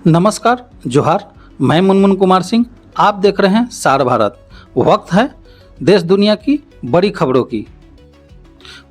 नमस्कार, जोहार। मैं मुनमुन कुमार सिंह। आप देख रहे हैं सार भारत। वक्त है देश दुनिया की बड़ी खबरों की।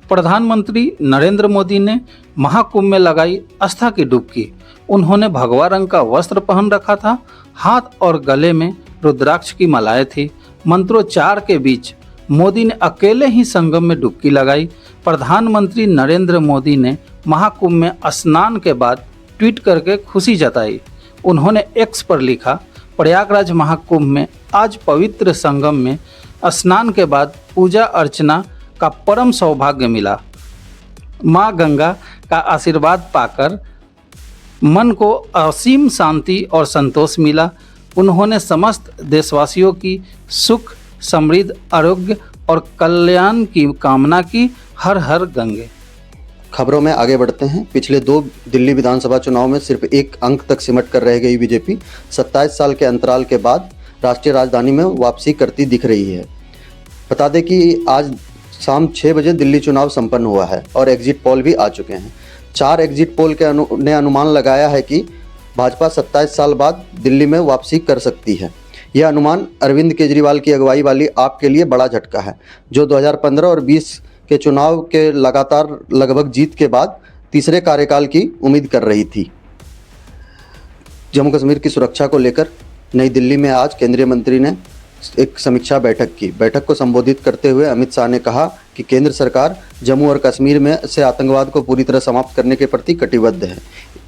प्रधानमंत्री नरेंद्र मोदी ने महाकुंभ में लगाई आस्था की डुबकी। उन्होंने भगवा रंग का वस्त्र पहन रखा था, हाथ और गले में रुद्राक्ष की मालाएं थी। मंत्रोच्चार के बीच मोदी ने अकेले ही संगम में डुबकी लगाई। प्रधानमंत्री नरेंद्र मोदी ने महाकुंभ में स्नान के बाद ट्वीट करके खुशी जताई। उन्होंने एक्स पर लिखा, प्रयागराज महाकुंभ में आज पवित्र संगम में स्नान के बाद पूजा अर्चना का परम सौभाग्य मिला। माँ गंगा का आशीर्वाद पाकर मन को असीम शांति और संतोष मिला। उन्होंने समस्त देशवासियों की सुख, समृद्धि, आरोग्य और कल्याण की कामना की। हर हर गंगे। खबरों में आगे बढ़ते हैं। पिछले 2 दिल्ली विधानसभा चुनाव में सिर्फ 1 अंक तक सिमट कर रह गई बीजेपी 27 साल के अंतराल के बाद राष्ट्रीय राजधानी में वापसी करती दिख रही है। बता दें कि आज शाम 6 बजे दिल्ली चुनाव संपन्न हुआ है और एग्जिट पोल भी आ चुके हैं। 4 एग्जिट पोल के ने अनुमान लगाया है कि भाजपा 27 साल बाद दिल्ली में वापसी कर सकती है। यह अनुमान अरविंद केजरीवाल की अगुवाई वाली आप के लिए बड़ा झटका है, जो 2015 और 20 के चुनाव के लगातार लगभग जीत के बाद तीसरे कार्यकाल की उम्मीद कर रही थी। जम्मू कश्मीर की सुरक्षा को लेकर नई दिल्ली में आज केंद्रीय मंत्री ने एक समीक्षा बैठक की। बैठक को संबोधित करते हुए अमित शाह ने कहा कि केंद्र सरकार जम्मू और कश्मीर में से आतंकवाद को पूरी तरह समाप्त करने के प्रति कटिबद्ध है।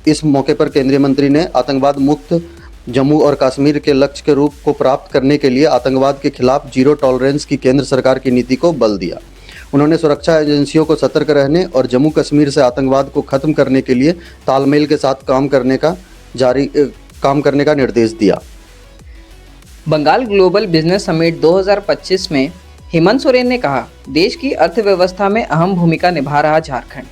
इस मौके पर केंद्रीय मंत्री ने आतंकवाद मुक्त जम्मू और कश्मीर के लक्ष्य के रूप को प्राप्त करने के लिए आतंकवाद के खिलाफ जीरो टॉलरेंस की केंद्र सरकार की नीति को बल दिया। उन्होंने सुरक्षा एजेंसियों को सतर्क रहने और जम्मू कश्मीर से आतंकवाद को खत्म करने के लिए तालमेल के साथ काम करने का निर्देश दिया। बंगाल ग्लोबल बिजनेस समिट 2025 में हेमंत सोरेन ने कहा, देश की अर्थव्यवस्था में अहम भूमिका निभा रहा झारखंड।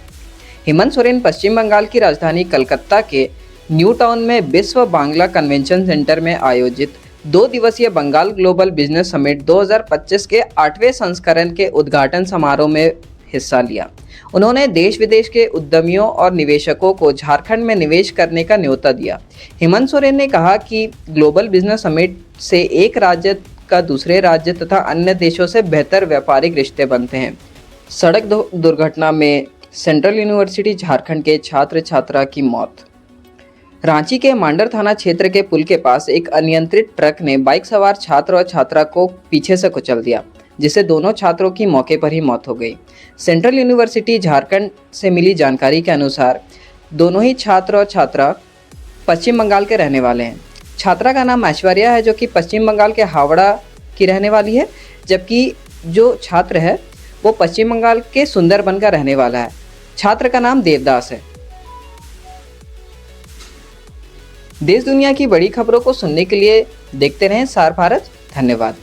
हेमंत सोरेन पश्चिम बंगाल की राजधानी कलकत्ता के न्यू टाउन में विश्व बांग्ला कन्वेंशन सेंटर में आयोजित 2 दिवसीय बंगाल ग्लोबल बिजनेस समिट 2025 के 8वें संस्करण के उद्घाटन समारोह में हिस्सा लिया। उन्होंने देश विदेश के उद्यमियों और निवेशकों को झारखंड में निवेश करने का न्योता दिया। हेमंत सोरेन ने कहा कि ग्लोबल बिजनेस समिट से एक राज्य का दूसरे राज्य तथा अन्य देशों से बेहतर व्यापारिक रिश्ते बनते हैं। सड़क दुर्घटना में सेंट्रल यूनिवर्सिटी झारखंड के छात्र छात्रा की मौत। रांची के मांडर थाना क्षेत्र के पुल के पास एक अनियंत्रित ट्रक ने बाइक सवार छात्र और छात्रा को पीछे से कुचल दिया, जिससे दोनों छात्रों की मौके पर ही मौत हो गई। सेंट्रल यूनिवर्सिटी झारखंड से मिली जानकारी के अनुसार दोनों ही छात्र और छात्रा पश्चिम बंगाल के रहने वाले हैं। छात्रा का नाम ऐश्वर्या है, जो कि पश्चिम बंगाल के हावड़ा की रहने वाली है, जबकि जो छात्र है वो पश्चिम बंगाल के सुंदरबन का रहने वाला है। छात्र का नाम देवदास है। देश दुनिया की बड़ी खबरों को सुनने के लिए देखते रहें सार भारत। धन्यवाद।